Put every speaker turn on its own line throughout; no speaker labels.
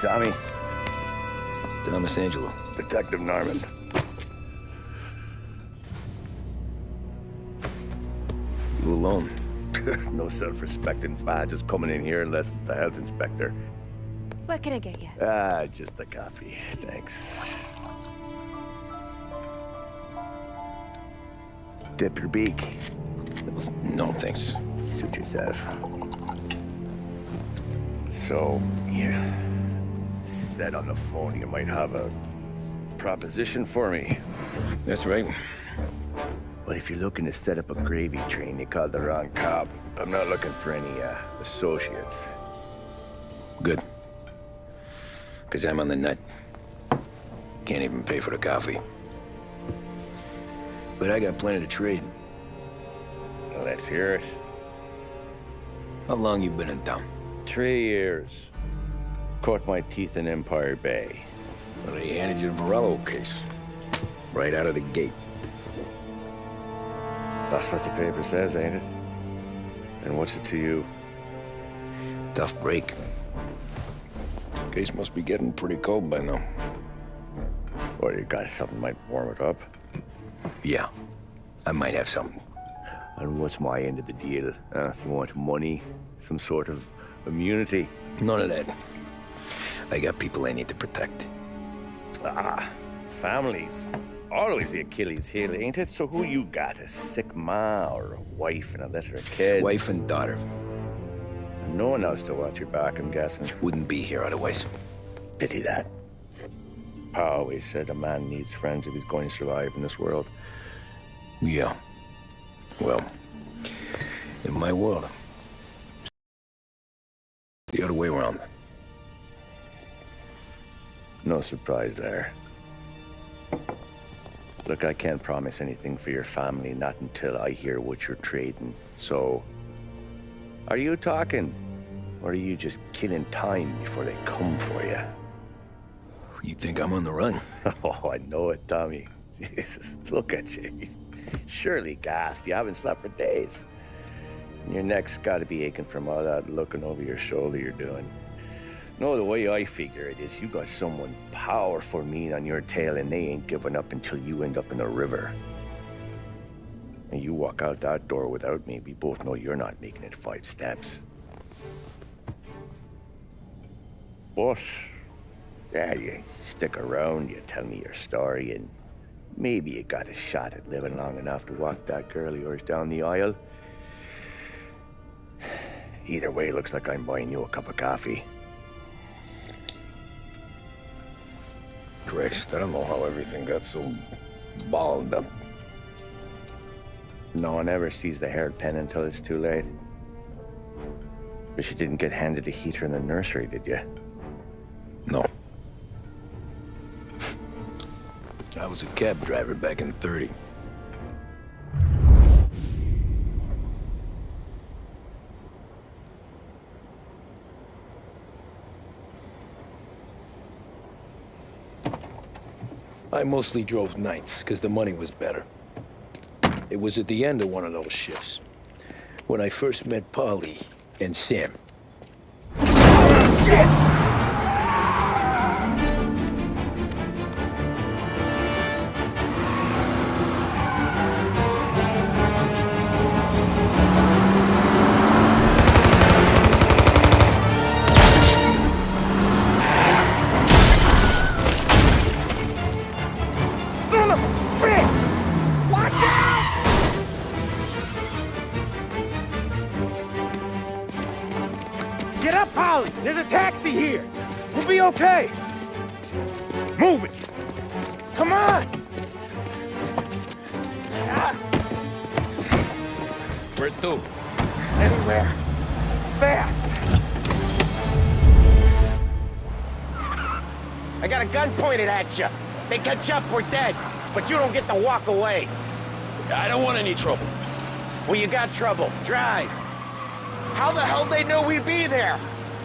Tommy.
Thomas Angelo.
Detective Norman.
You alone?
No self-respecting badges coming in here unless it's the health inspector.
What can I get you?
Just a coffee. Thanks. Dip your beak.
No, thanks.
Suit yourself. So, you said on the phone you might have a proposition for me.
That's right.
Well, if you're looking to set up a gravy train, you called the wrong cop. I'm not looking for any, associates.
Good. Because I'm on the nut. Can't even pay for the coffee. But I got plenty to trade.
Well, let's hear it.
How long you been in town?
3 years. Caught my teeth in Empire Bay.
Well, they handed you the Morello case. Right out of the gate.
That's what the paper says, ain't it? And what's it to you?
Tough break. Case must be getting pretty cold by now.
Or you got something might warm it up?
Yeah, I might have something.
And what's my end of the deal? You want money? Some sort of immunity?
None of that. I got people I need to protect.
Families. Always the Achilles heel, ain't it? So who you got? A sick ma or a wife and a litter of kids?
Wife and daughter.
And no one else to watch your back, I'm guessing.
Wouldn't be here otherwise.
Pity that. Pa always said a man needs friends if he's going to survive in this world.
Yeah. Well, in my world, the other way around.
No surprise there. Look, I can't promise anything for your family, not until I hear what you're trading. So, are you talking? Or are you just killing time before they come for you?
You think I'm on the run?
Oh, I know it, Tommy. Jesus, look at you. Surely gassed. You haven't slept for days. And your neck's got to be aching from all that looking over your shoulder you're doing. No, the way I figure it is you got someone powerful mean on your tail and they ain't giving up until you end up in the river. And you walk out that door without me, we both know you're not making it 5 steps. But, yeah, you stick around, you tell me your story, and maybe you got a shot at living long enough to walk that girl of yours down the aisle. Either way, looks like I'm buying you a cup of coffee.
Christ, I don't know how everything got so balled up.
No one ever sees the haired pen until it's too late. But you didn't get handed a heater in the nursery, did you?
No. I was a cab driver back in '30. I mostly drove nights, because the money was better. It was at the end of one of those shifts, when I first met Polly and Sam.
Shit! Son of a bitch! Watch out! Get up, Polly! There's a taxi here! We'll be okay! Move it! Come on!
Where to?
Anywhere. Fast! I got a gun pointed at you. They catch up, we're dead. But you don't get to walk away.
I don't want any trouble.
Well, you got trouble. Drive. How the hell they know we'd be there?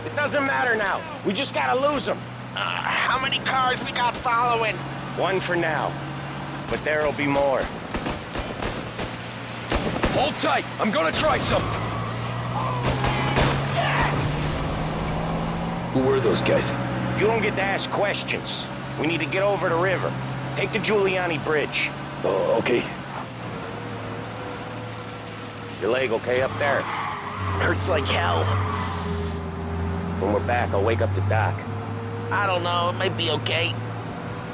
It doesn't matter now. We just gotta lose them.
How many cars we got following?
One for now. But there'll be more.
Hold tight. I'm gonna try something. Who were those guys?
You don't get to ask questions. We need to get over the river. Take the Giuliani Bridge.
Oh, okay.
Your leg okay up there?
Hurts like hell.
When we're back, I'll wake up the doc.
I don't know, it might be okay.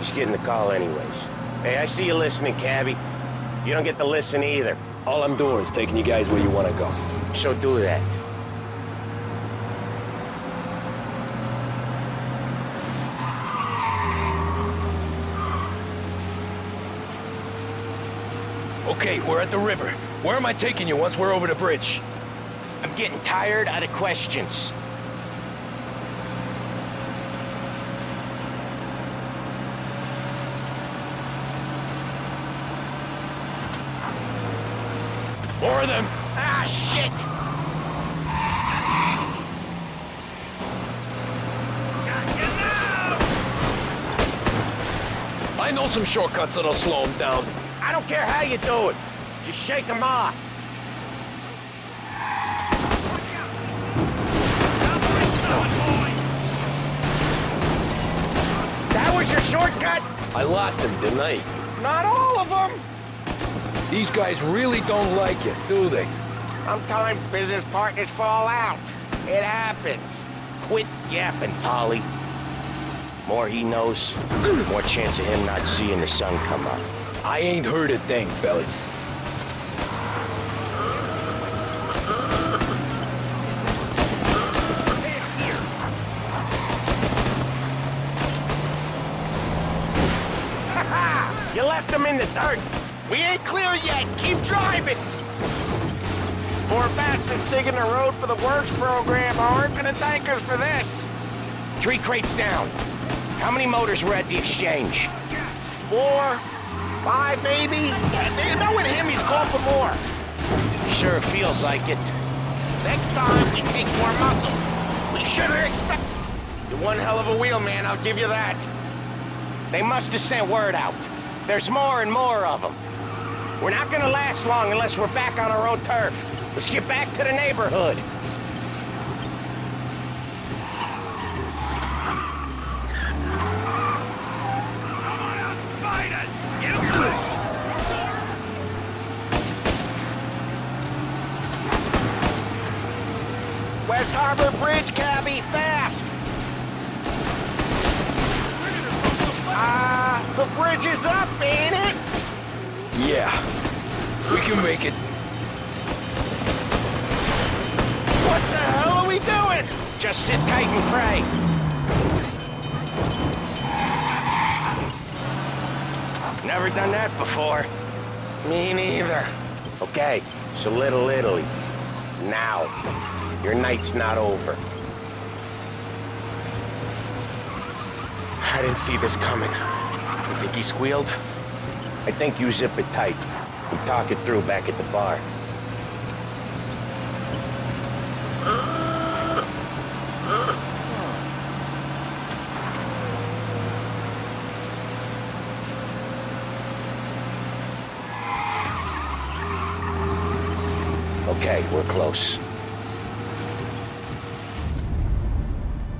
Just getting the call anyways. Hey, I see you listening, cabbie. You don't get to listen either.
All I'm doing is taking you guys where you want to go.
So do that.
Okay, we're at the river. Where am I taking you once we're over the bridge?
I'm getting tired of the questions.
More of them!
Ah, shit!
I know some shortcuts that'll slow them down.
I don't care how you do it. Just shake them off. That was your shortcut?
I lost him, didn't I?
Not all of them.
These guys really don't like it, do they?
Sometimes business partners fall out. It happens. Quit yapping, Polly. More he knows, more chance of him not seeing the sun come up.
I ain't heard a thing, fellas.
You left him in the dirt. We ain't clear yet. Keep driving. Poor bastards digging the road for the works program aren't gonna thank us for this. 3 crates down. How many motors were at the exchange? 4, 5 maybe? Knowing him, he's called for more. Sure feels like it. Next time, we take more muscle. We shouldn't expect... You're one hell of a wheelman, I'll give you that. They must have sent word out. There's more and more of them. We're not gonna last long unless we're back on our own turf. Let's get back to the neighborhood. West Harbor Bridge, cabbie, fast! The bridge is up, ain't it?
Yeah, we can make it.
What the hell are we doing? Just sit tight and pray. Never done that before. Me neither. Okay, so Little Italy. Now. Your night's not over. I didn't see this coming. You think he squealed? I think you zip it tight. We talk it through back at the bar. Okay, we're close.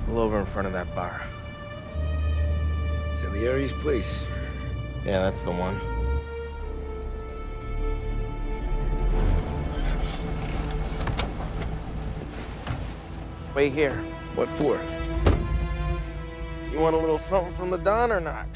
Pull over in front of that bar.
Salieri's place.
Yeah, that's the one. Wait here.
What for?
You want a little something from the Don or not?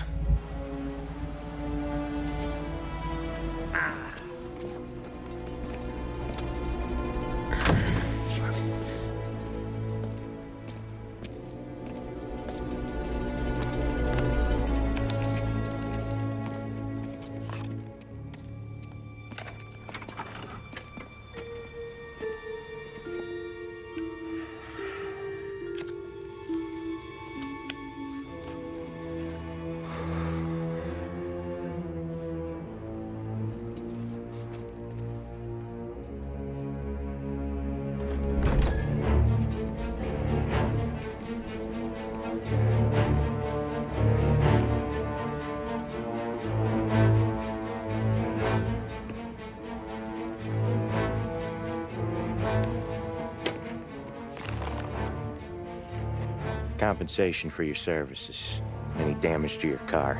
compensation for your services, any damage to your car.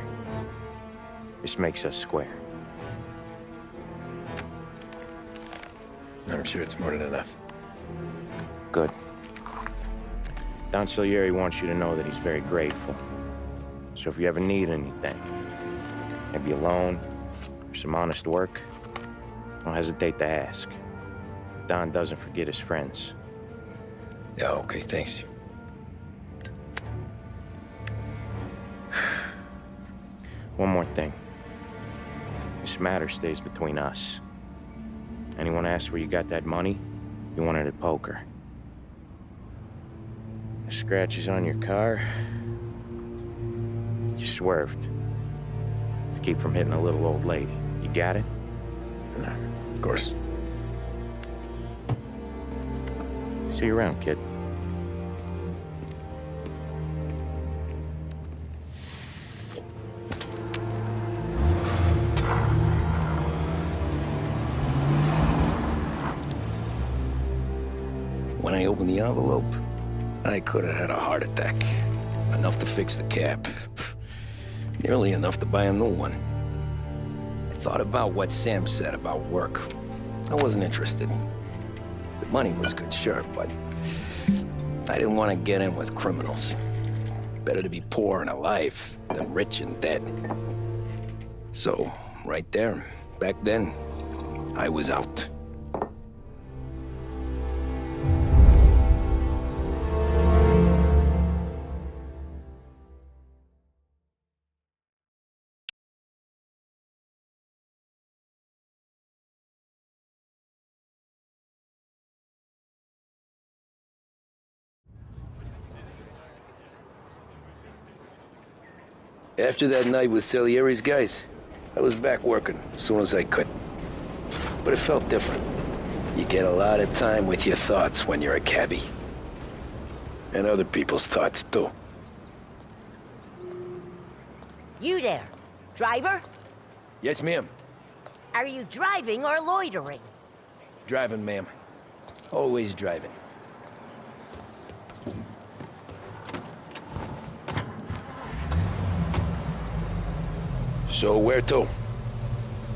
This makes us square.
I'm sure it's more than enough.
Good. Don Salieri wants you to know that he's very grateful. So if you ever need anything, maybe a loan or some honest work, don't hesitate to ask. Don doesn't forget his friends.
Yeah, okay, thanks.
One more thing. This matter stays between us. Anyone asks where you got that money, you won it at poker. The scratches on your car, you swerved to keep from hitting a little old lady. You got it?
Nah, of course.
See you around, kid.
When I opened the envelope, I could have had a heart attack. Enough to fix the cap. Nearly enough to buy a new one. I thought about what Sam said about work. I wasn't interested. The money was good, sure, but I didn't want to get in with criminals. Better to be poor and alive than rich and dead. So, right there, back then, I was out. After that night with Salieri's guys, I was back working as soon as I could. But it felt different. You get a lot of time with your thoughts when you're a cabbie. And other people's thoughts, too.
You there, driver?
Yes, ma'am.
Are you driving or loitering?
Driving, ma'am. Always driving. So where to?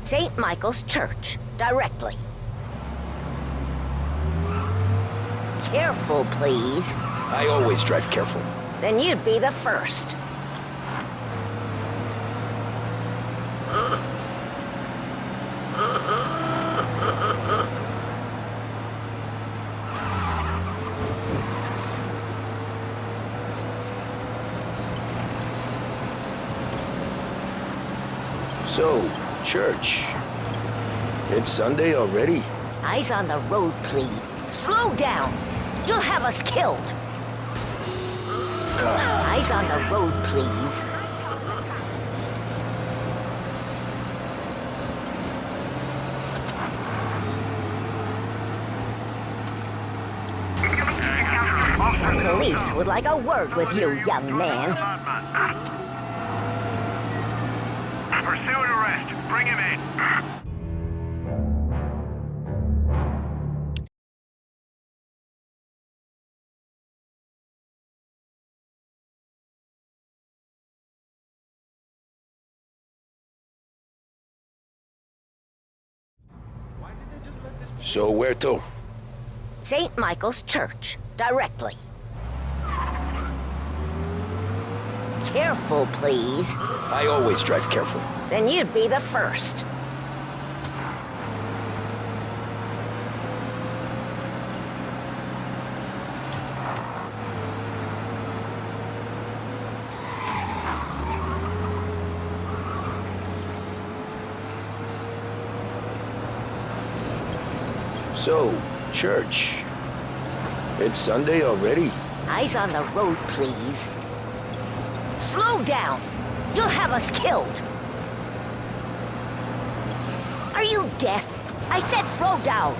St. Michael's Church, directly. Careful, please.
I always drive careful.
Then you'd be the first.
So, church. It's Sunday already?
Eyes on the road, please. Slow down. You'll have us killed. Eyes on the road, please. The police would like a word with you, young man.
Pursuit arrest. Bring him in.
So where to?
St. Michael's Church, directly. Careful, please.
I always drive careful.
Then you'd be the first.
So, church. It's Sunday already?
Eyes on the road, please. Slow down! You'll have us killed! Are you deaf? I said slow down!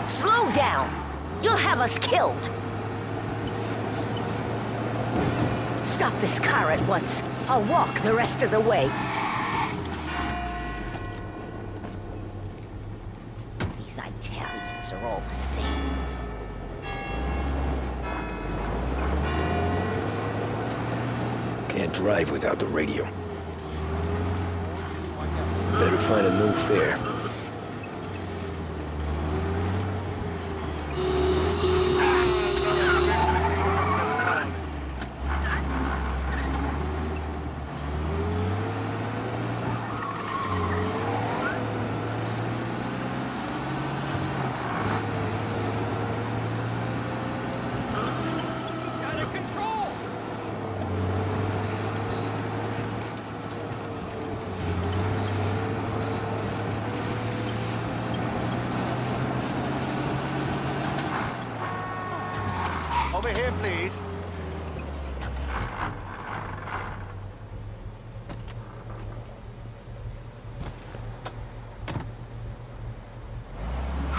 Slow down! You'll have us killed! Stop this car at once. I'll walk the rest of the way. They're all the same.
Can't drive without the radio. Better find a new fare.
He's out of control!
Over here, please.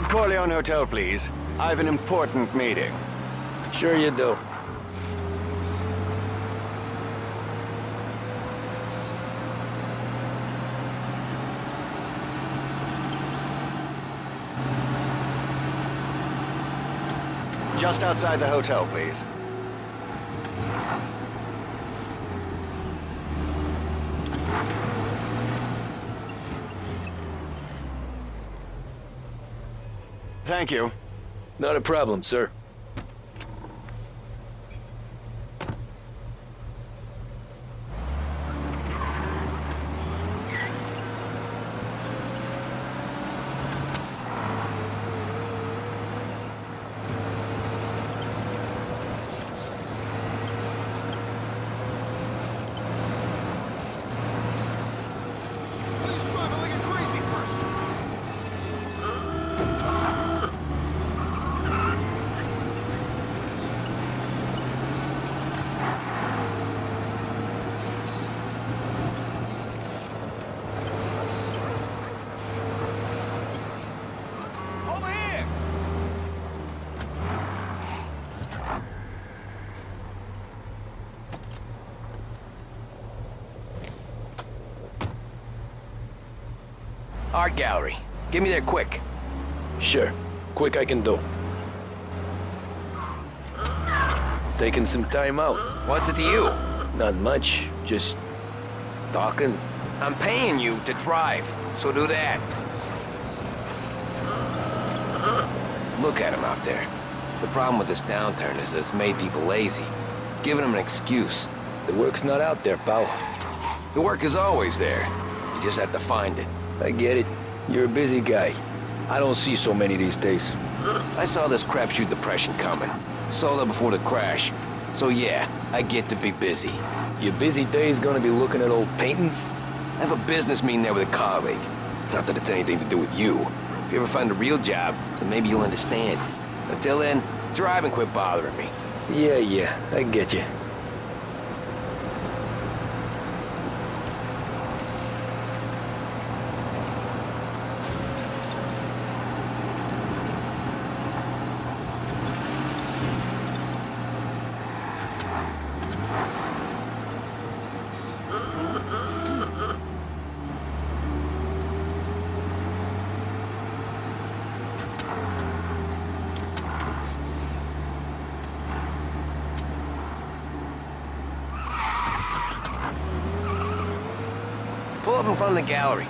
Corleone Hotel, please. I have an important meeting.
Sure you do.
Just outside the hotel, please. Thank you.
Not a problem, sir.
He's driving like a crazy person! Over here!
Art gallery. Get me there quick.
Sure. Quick I can do. Taking some time out.
What's it to you?
Not much. Just talking.
I'm paying you to drive, so do that. Look at him out there. The problem with this downturn is that it's made people lazy, giving them an excuse.
The work's not out there, pal.
The work is always there. You just have to find it.
I get it. You're a busy guy. I don't see so many these days.
I saw this crapshoot depression coming. Sold out before the crash. So yeah, I get to be busy.
Your busy day's gonna be looking at old paintings?
I have a business meeting there with a colleague. Not that it's anything to do with you. If you ever find a real job, then maybe you'll understand. Until then, drive and quit bothering me.
Yeah, I get you.
Pull up in front of the gallery.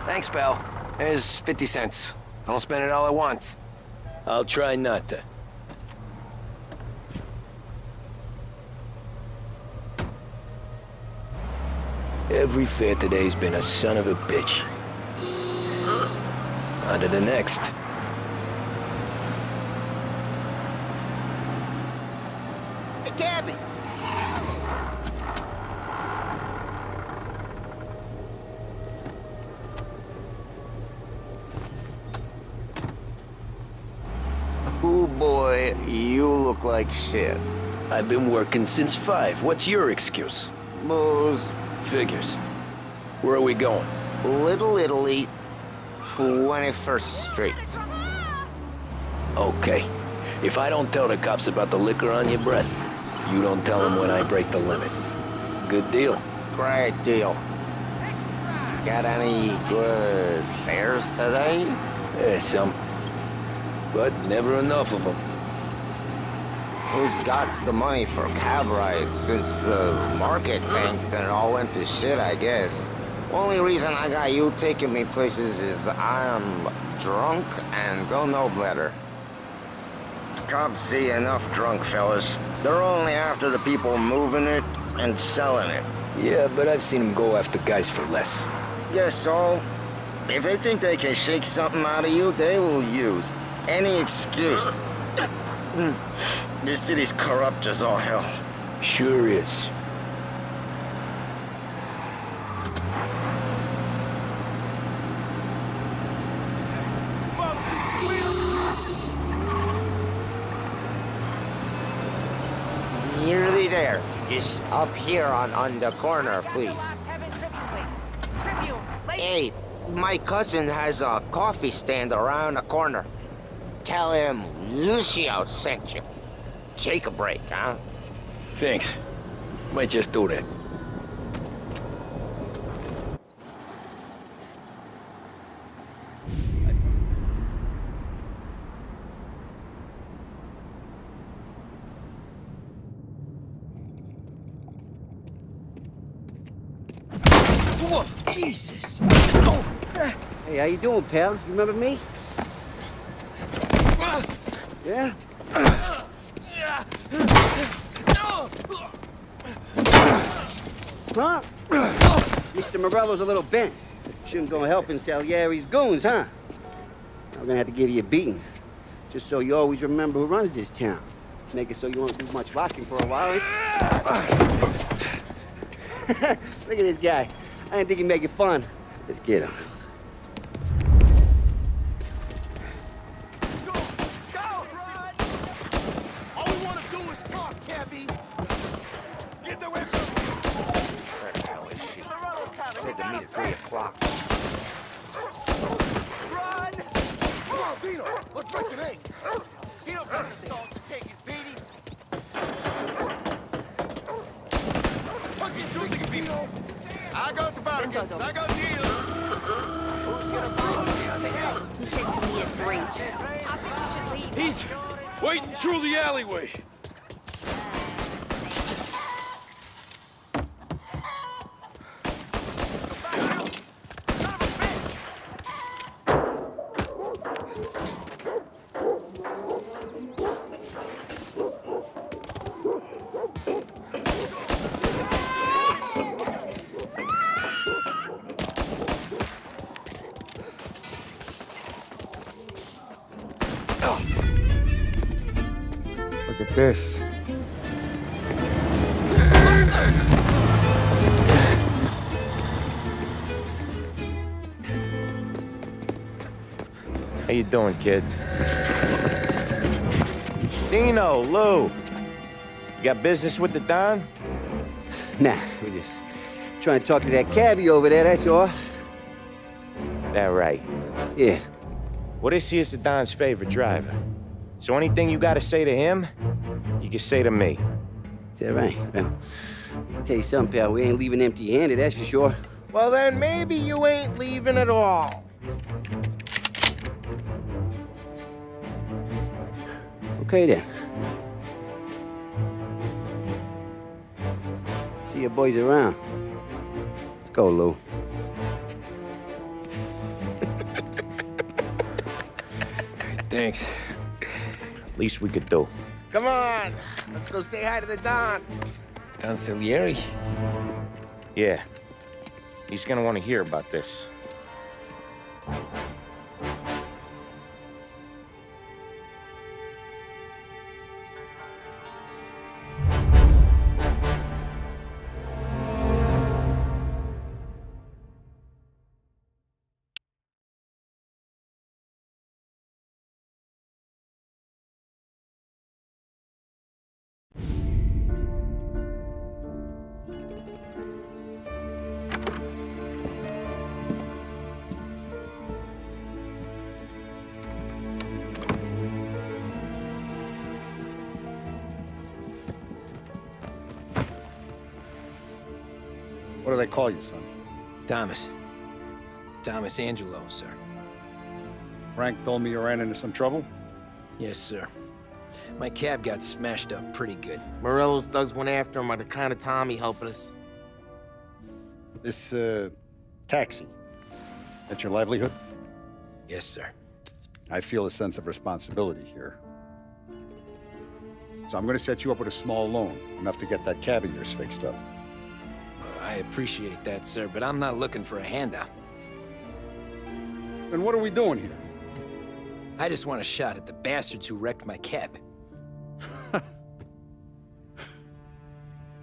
Thanks, pal. There's 50 cents. Don't spend it all at once.
I'll try not to. Every fare today's been a son of a bitch. On to the next.
Hey, Gabby!
Oh boy, you look like shit.
I've been working since 5. What's your excuse?
Booze.
Figures. Where are we going?
Little Italy, 21st Street.
Okay. If I don't tell the cops about the liquor on your breath, you don't tell them when I break the limit. Good deal.
Great deal.
Extra!
Got any good fares today?
Yeah, some. But never enough of them.
Who's got the money for cab rides? Since the market tanked and it all went to shit, I guess. Only reason I got you taking me places is I am drunk and don't know better. Cops see enough drunk fellas. They're only after the people moving it and selling it.
Yeah, but I've seen them go after guys for less.
Yes, so if they think they can shake something out of you, they will use any excuse. This city's corrupt as all hell.
Sure is.
Nearly there. Just up here on the corner, please. Hey, my cousin has a coffee stand around the corner. Tell him Lucio sent you. Take a break, huh?
Thanks. Might just do that.
Whoa, Jesus!
Hey, how you doing, pal? You remember me? Yeah? Huh? Mr. Morello's a little bent. Shouldn't go helping Salieri's goons, huh? I'm gonna have to give you a beating. Just so you always remember who runs this town. Make it so you won't do much rocking for a while. Look at this guy. I didn't think he'd make it fun. Let's get him.
Said to meet at 3 o'clock.
Run! Come on, Dino! Let's break the name! Dino got the stalls to take his beating. Fucking shooting, Dino! I got the barricades. I got deals. Who's gonna fight me on the hill?
He said to me at 3. I think we should leave.
He's waiting through the alleyway.
Look at this. How you doing, kid? Dino, Lou. You got business with the Don?
Nah, we're just trying to talk to that cabbie over there, that's all.
That right.
Yeah.
Well, this here's the Don's favorite driver. So anything you gotta say to him, you can say to me.
Is that right? Well, I'll tell you something, pal. We ain't leaving empty-handed, that's for sure.
Well, then maybe you ain't leaving at all.
Okay, then. See you boys around. Let's go, Lou.
Thanks.
Least we could do.
Come on, let's go say hi to the Don.
Don Salieri?
Yeah. He's gonna want to hear about this.
What do they call you, son?
Thomas. Thomas Angelo, sir.
Frank told me you ran into some trouble?
Yes, sir. My cab got smashed up pretty good.
Morello's thugs went after him on account of Tommy helping us.
This, taxi, that's your livelihood?
Yes, sir.
I feel a sense of responsibility here. So I'm gonna set you up with a small loan, enough to get that cab of yours fixed up.
I appreciate that, sir, but I'm not looking for a handout.
Then what are we doing here?
I just want a shot at the bastards who wrecked my cab.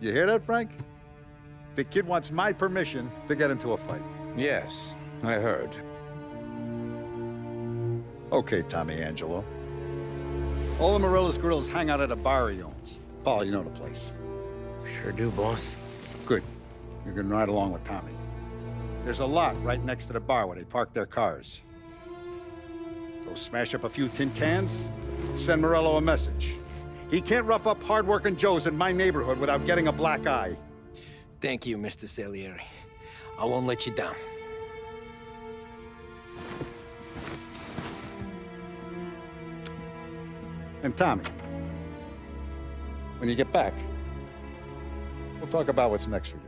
You hear that, Frank? The kid wants my permission to get into a fight.
Yes, I heard.
Okay, Tommy Angelo. All the Morello's girls hang out at a bar he owns. Paul, you know the place.
Sure do, boss.
Good. You can ride along with Tommy. There's a lot right next to the bar where they park their cars. Go smash up a few tin cans, send Morello a message. He can't rough up hard-working Joes in my neighborhood without getting a black eye.
Thank you, Mr. Salieri. I won't let you down.
And Tommy, when you get back, we'll talk about what's next for you.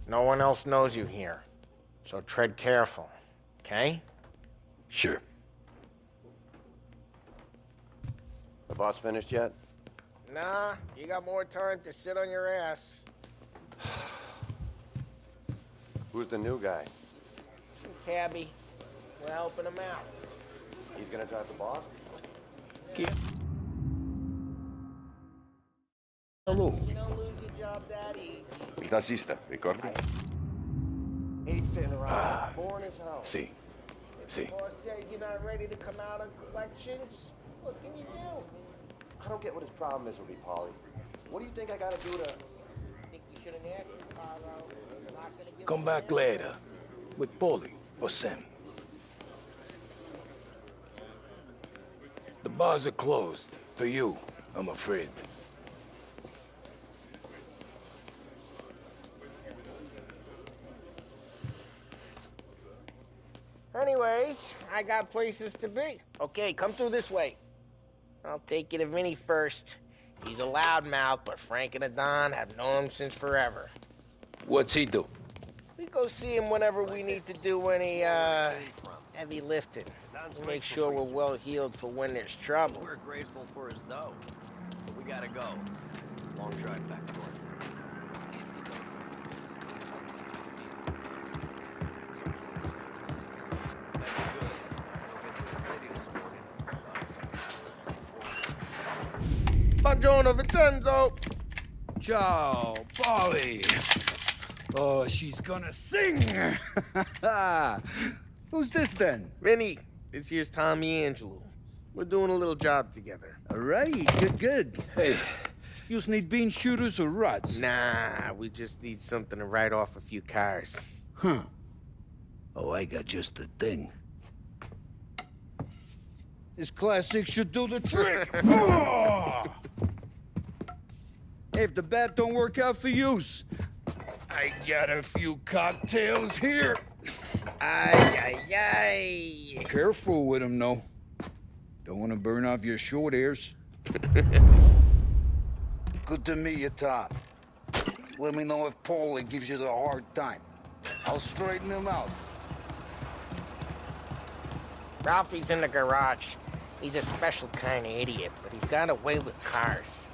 No one else knows you here, so tread careful, okay?
Sure.
The boss finished yet?
Nah, you got more time to sit on your ass.
Who's the new guy?
Some cabbie. We're helping him out.
He's gonna drive the boss?
Hello.
You don't lose your job that easy.
Il tassista, ricordi?
Hate sitting around. Boring as hell.
Sì. Sì.
The boss says you're not ready to come out on collections. What can you do?
I don't get what his problem is with me, Paulie. What do you think I gotta do to...
Think you shouldn't ask me, Carlo. You're not gonna give
Come back later. With Paulie or Sam. The bars are closed. For you, I'm afraid.
Anyways, I got places to be. Okay, come through this way. I'll take you to Vinny first. He's a loudmouth, but Frank and the Don have known him since forever.
What's he do?
We go see him whenever we need to do any, heavy lifting. Make sure we're well healed for when there's trouble.
We're grateful for his dough, but we gotta go. Long drive back to work.
Buongiorno, Vincenzo!
Ciao, Paulie. Oh, she's gonna sing.
Who's this then?
Vinny, this here's Tommy Angelo. We're doing a little job together.
All right, good.
Hey, you need bean shooters or rods?
Nah, we just need something to write off a few cars.
Huh. Oh, I got just the thing.
This classic should do the trick. Oh! If the bat don't work out for use, I got a few cocktails here.
Ay.
Careful with them, though. Don't want to burn off your short hairs. Good to meet you, Tom. Let me know if Paulie gives you the hard time. I'll straighten him out.
Ralphie's in the garage. He's a special kind of idiot, but he's got a way with cars.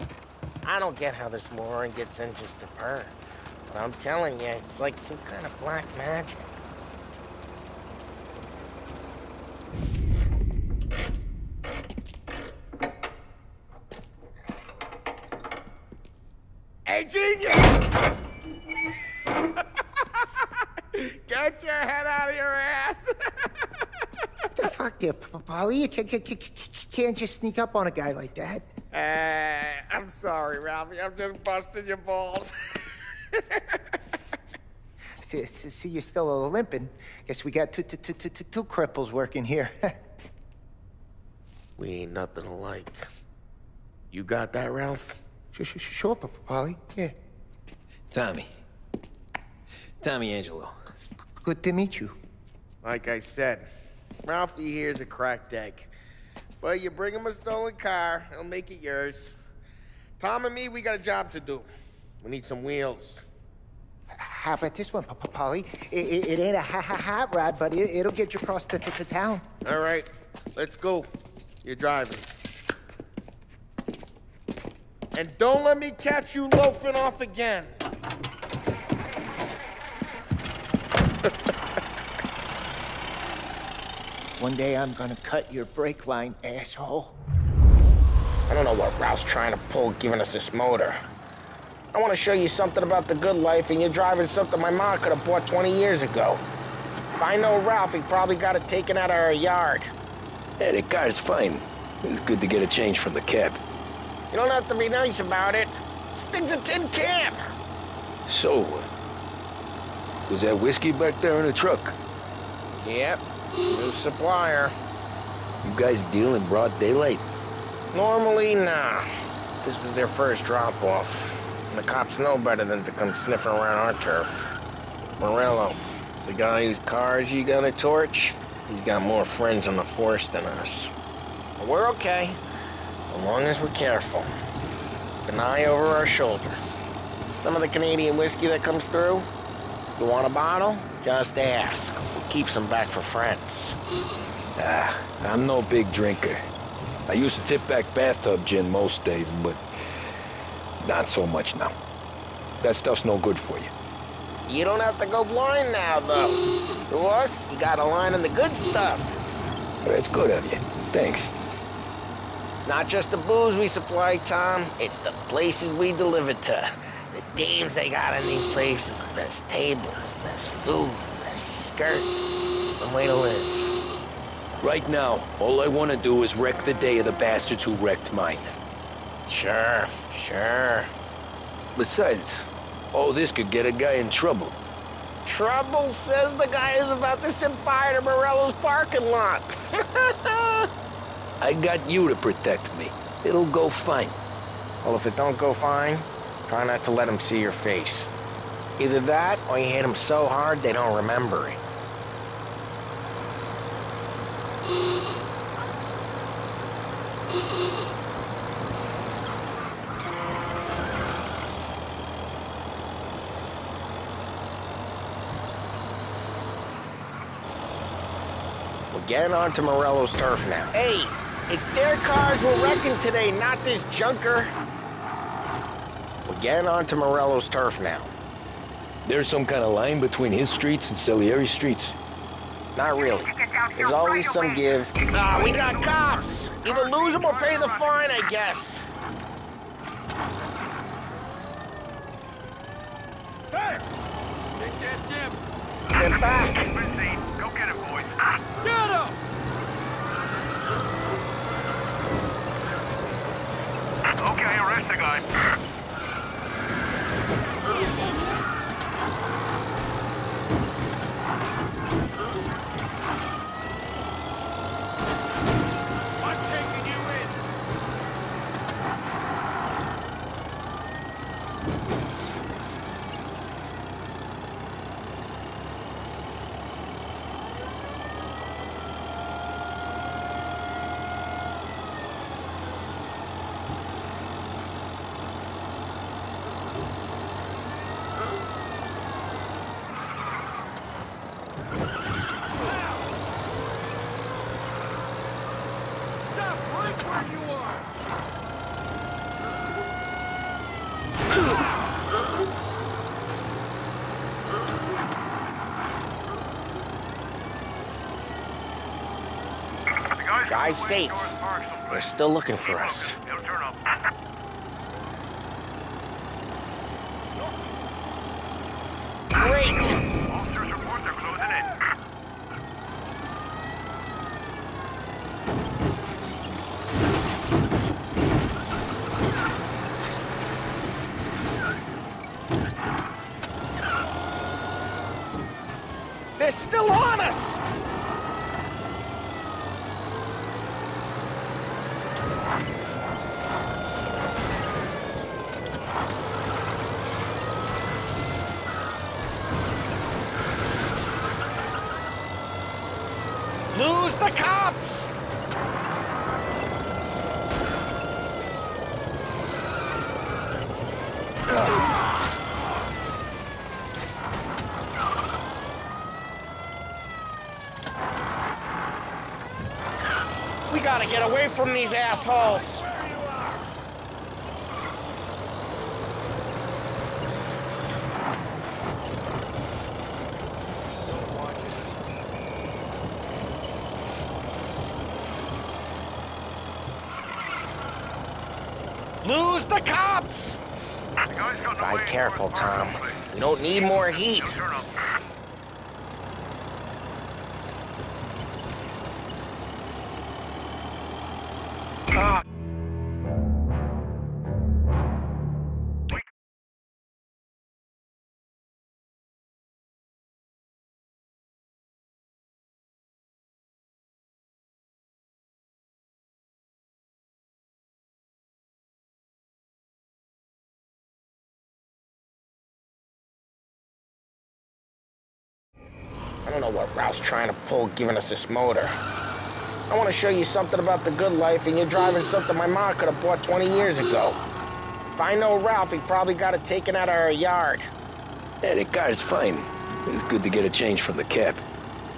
I don't get how this moron gets engines to purr. But I'm telling you, it's like some kind of black magic. Hey, genius! Get your head out of your ass!
What the fuck there, Paulie? You can't just sneak up on a guy like that.
I'm sorry, Ralphie. I'm just busting your balls.
See, you're still limping. Guess we got two cripples working here.
We ain't nothing alike. You got that, Ralph?
Sure, Paulie. Yeah.
Tommy. Tommy Angelo.
Good to meet you.
Like I said, Ralphie here's a cracked egg. But you bring him a stolen car, he'll make it yours. Tom and me, we got a job to do. We need some wheels.
How about this one, Polly? It ain't a hot rod, but it'll get you across to town.
All right, let's go. You're driving. And don't let me catch you loafing off again.
One day I'm gonna cut your brake line, asshole.
I don't know what Ralph's trying to pull giving us this motor. I want to show you something about the good life, and you're driving something my mom could have bought 20 years ago. If I know Ralph, he probably got it taken out of our yard.
Yeah, the car's fine. It's good to get a change from the cab.
You don't have to be nice about it. This thing's a tin can.
So, was that whiskey back there in the truck?
Yep, new supplier.
You guys deal in broad daylight?
Normally, nah. This was their first drop-off. And the cops know better than to come sniffing around our turf. Morello, the guy whose cars you got a torch, he's got more friends on the force than us. But we're okay, so long as we're careful. Keep an eye over our shoulder. Some of the Canadian whiskey that comes through, you want a bottle? Just ask. We'll keep some back for friends.
I'm no big drinker. I used to tip back bathtub gin most days, but not so much now. That stuff's no good for you.
You don't have to go blind now, though. To us, you got a line on the good stuff.
That's good of you. Thanks.
Not just the booze we supply, Tom. It's the places we deliver to. The dames they got in these places. Best tables, best food, best skirt. Some way to live.
Right now, all I want to do is wreck the day of the bastards who wrecked mine.
Sure.
Besides, all this could get a guy in trouble.
Trouble says the guy is about to set fire to Morello's parking lot.
I got you to protect me. It'll go fine.
Well, if it don't go fine, try not to let him see your face. Either that, or you hit him so hard they don't remember it. We're getting onto Morello's turf now. Hey, it's their cars we're wrecking today, not this junker. We're getting onto Morello's turf now.
There's some kind of line between his streets and Salieri's streets.
Not really. There's always some give. We got cops. Either lose them or pay the fine, I guess.
Hey! Think that's him.
Get back.
Go get him, boys.
Get him!
Okay, arrest the guy.
I'm taking you in. Stop right where you are.
Guy's safe. They're still looking for us.
He'll turn up.
Great.
Officers report they're closing in.
They're still on us. Lose the cops! We gotta get away from these assholes! Lose the cops! Drive careful, Tom. We don't need more heat. Ah. I don't know what Ralph's trying to pull giving us this motor. I want to show you something about the good life, and you're driving something my mom could have bought 20 years ago. If I know Ralph, he probably got it taken out of our yard.
Yeah, that car's fine. It's good to get a change from the cap.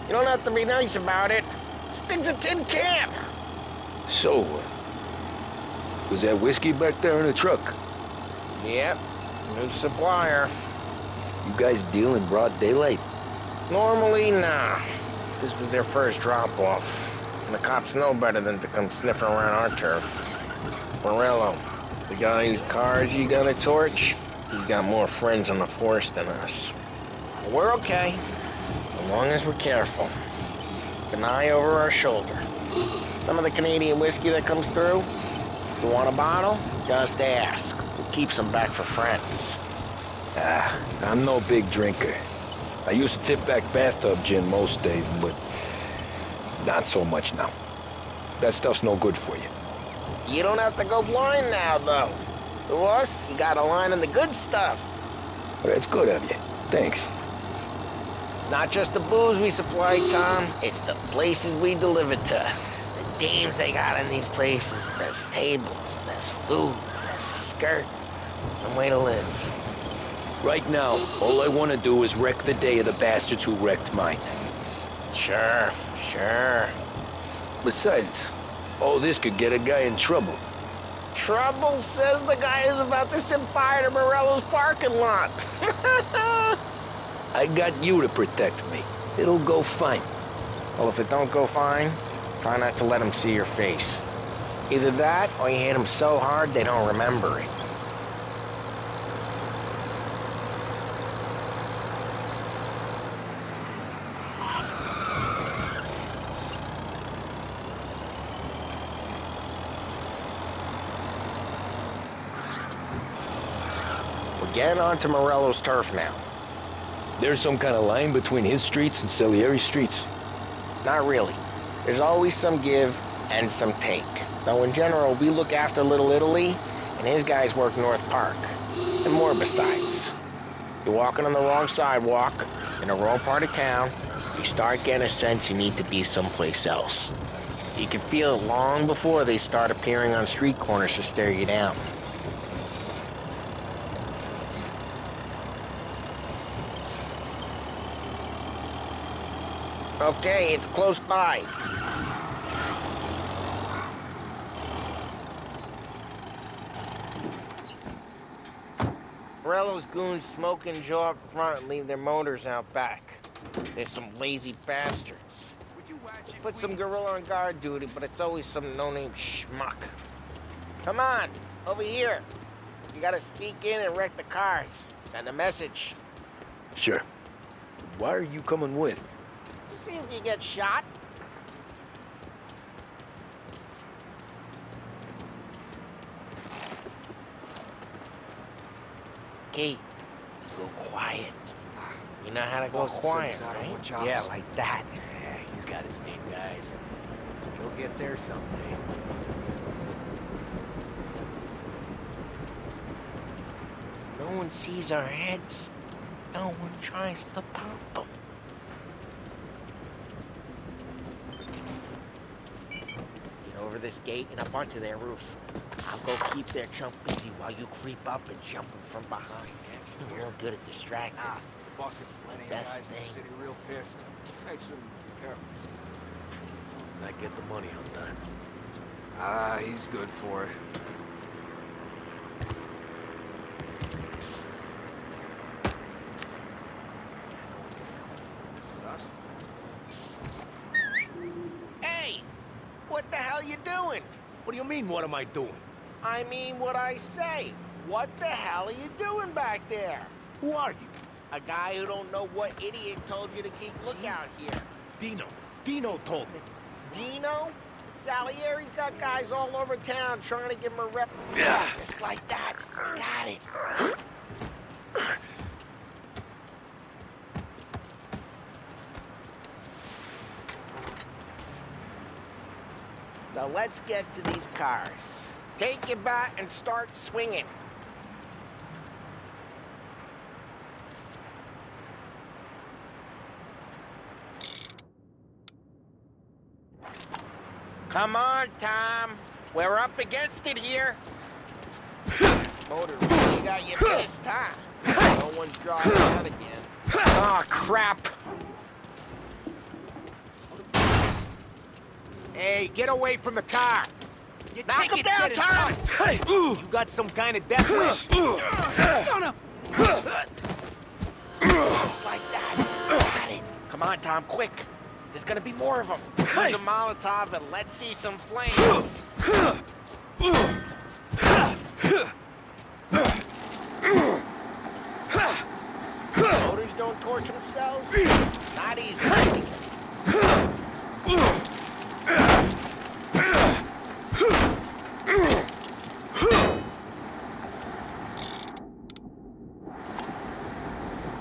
You don't have to be nice about it. This thing's a tin can.
So, was that whiskey back there in the truck?
Yep, new supplier.
You guys deal in broad daylight?
Normally, nah. This was their first drop-off. And the cops know better than to come sniffing around our turf. Morello, the guy whose cars you got a torch, he's got more friends on the force than us. But we're okay, as long as we're careful. Keep an eye over our shoulder. Some of the Canadian whiskey that comes through, you want a bottle? Just ask. We'll keep some back for friends.
I'm no big drinker. I used to tip back bathtub gin most days, but not so much now. That stuff's no good for you.
You don't have to go blind now, though. To us, you got a line on the good stuff.
Well, that's good of you. Thanks.
Not just the booze we supply, Tom. It's the places we deliver to. The dames they got in these places. There's tables, there's food, there's skirt. Some way to live.
Right now, all I want to do is wreck the day of the bastards who wrecked mine.
Sure.
Besides, all this could get a guy in trouble.
Trouble, says the guy who's about to set fire to Morello's parking lot.
I got you to protect me. It'll go fine.
Well, if it don't go fine, try not to let them see your face. Either that, or you hit them so hard they don't remember it. Getting onto Morello's turf now.
There's some kind of line between his streets and Salieri's streets?
Not really. There's always some give and some take. Though in general, we look after Little Italy, and his guys work North Park. And more besides. You're walking on the wrong sidewalk, in the wrong part of town, you start getting a sense you need to be someplace else. You can feel it long before they start appearing on street corners to stare you down. Okay, it's close by. Morello's goons smoke and jaw up front and leave their motors out back. They're some lazy bastards. Put some gorilla on guard duty, but it's always some no-name schmuck. Come on, over here. You gotta sneak in and wreck the cars. Send a message.
Sure. Why are you coming with?
To see if you get shot. Okay, you go quiet. You know how to go quiet, right? Yeah, like that.
Yeah, he's got his main guys. He'll get there someday.
No one sees our heads. No one tries to pop them. over this gate and up onto their roof. I'll go keep their chump busy while you creep up and jump him from behind. You're real good at distracting.
Boss gets plenty of
Best
guys in the
thing.
city real pissed. Makes them careful.
Does I get the money on time?
Ah, he's good for it.
Hey! What the hell you doing?
What do you mean, what am I doing?
I mean what I say. What the hell are you doing back there?
Who are you?
A guy who don't know what idiot told you to keep lookout here.
Dino. Dino told me.
Dino? Salieri's got guys all over town trying to give him a rep. Just like that. We got it. Now let's get to these cars. Take your bat and start swinging. Come on, Tom. We're up against it here. Motor really got you pissed, huh? No one's driving out again. Oh, crap.
Hey, get away from the car!
Knock him down, Tom!
Hey, you got some kind of death wish?
Son of... Just like that. Got it. Come on, Tom, quick. There's gonna be more of them. Use a Molotov and let's see some flames. Motors don't torch themselves? Not easy.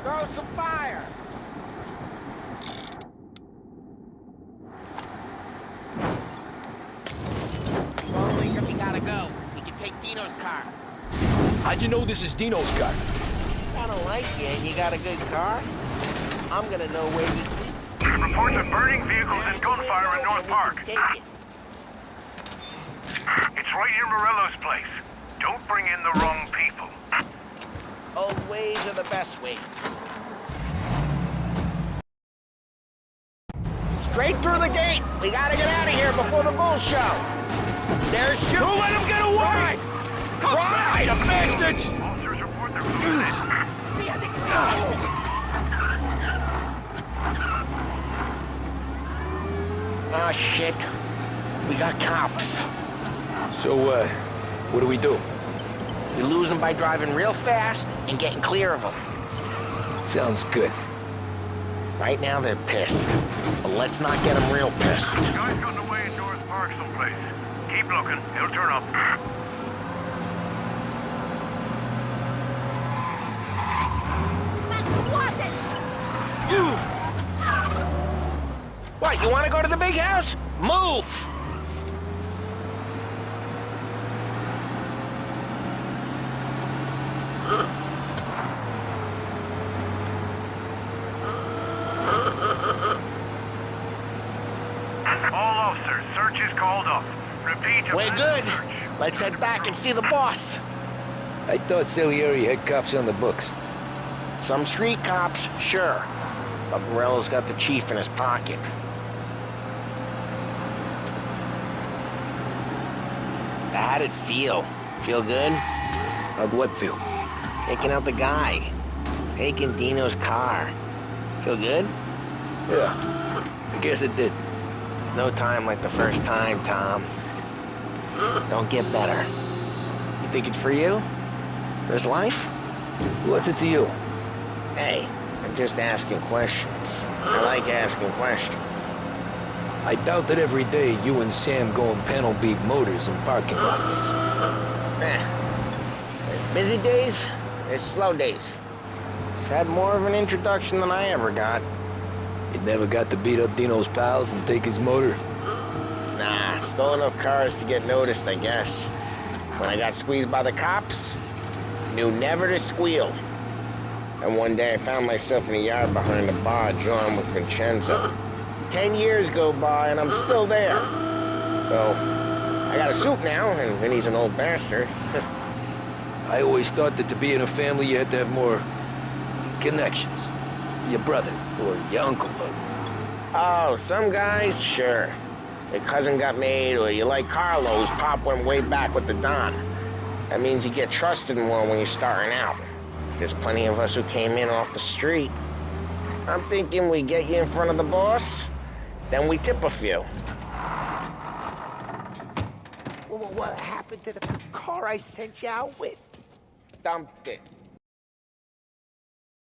Throw some fire. We gotta go. We can take Dino's car.
How'd you know this is Dino's car?
I don't like you and you got a good car. I'm gonna know where you keep.
Reports of burning vehicles and gunfire in North Park.
Take it.
It's right near Morello's place. Don't bring in the wrong people.
Old ways are the best ways. Straight through the gate. We gotta get out of here before the bull show. There's shooting.
Don't let him get away!
Drive!
The bastards!
Officers report they're moving
Oh, shit. We got cops.
So, what do we do?
We lose them by driving real fast and getting clear of them.
Sounds good.
Right now, they're pissed. But let's not get them real pissed.
Guy's gotten away in North Park someplace. Keep looking. He'll turn up.
What, you want to go to the big house? Move!
All officers, search is called off. Repeat.
We're good. Let's head back and see the boss.
I thought Salieri had cops on the books.
Some street cops, sure. But Morello's got the chief in his pocket. How'd it feel? Feel good?
How'd what feel?
Taking out the guy. Taking Dino's car. Feel good?
Yeah, I guess it did.
There's no time like the first time, Tom. Don't get better. You think it's for you? This life?
What's it to you?
Hey, I'm just asking questions. I like asking questions.
I doubt that every day you and Sam go and panel beat motors in parking lots.
There's busy days, there's slow days. I've had more of an introduction than I ever got.
You never got to beat up Dino's pals and take his motor?
Nah, stole enough cars to get noticed, I guess. When I got squeezed by the cops, knew never to squeal. And one day I found myself in the yard behind a bar drawn with Vincenzo. 10 years go by and I'm still there. So, I got a suit now, and Vinny's an old bastard.
I always thought that to be in a family you had to have more connections. Your brother or your uncle.
Oh, some guys, sure. Your cousin got made, or you like Carlos, Pop went way back with the Don. That means you get trusted more when you're starting out. There's plenty of us who came in off the street. I'm thinking we get you in front of the boss, then we tip a few.
What happened to the car I sent you out with?
Dumped it.